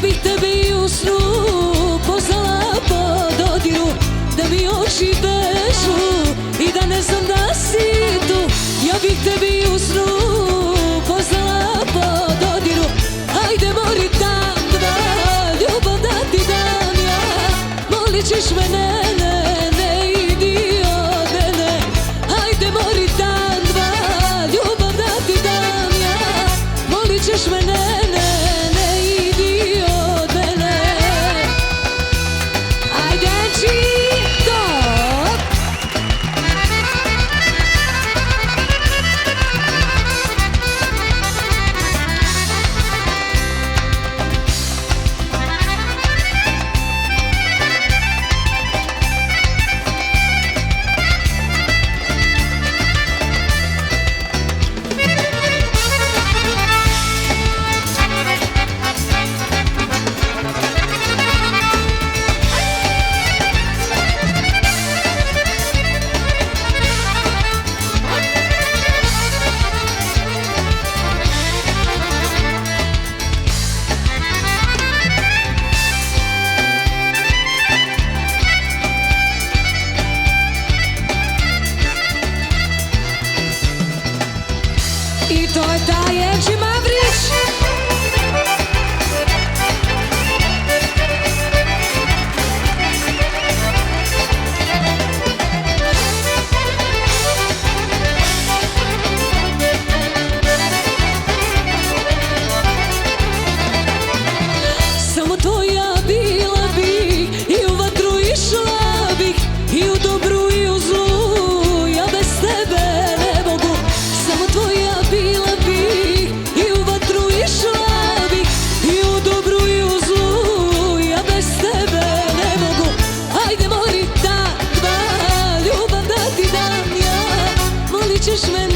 bih tebe i u snu poznala po dodiru, da mi oči vežu i da ne znam da si tu. Ja bih tebe i u snu poznala po dodiru. Ajde mori dan, dva, ljubav da ti dam ja. Molit ćeš me, ne idi od mene. Ajde mori dan, dva, ljubav da ti dam ja. Molit ćeš me, ne idi od mene. Ajde Čito. I to je taj Edži Mavrić. Samo tvoja bila bih i u vatru išla bih, i u dobru i u zlu, ja bez tebe ne mogu. Samo tvoja bila bih i u vatru išla bih, i u dobru i u zlu, ja bez tebe ne mogu. Ajde mori dan, dva, ljubav da ti dam ja. Molit ćeš me,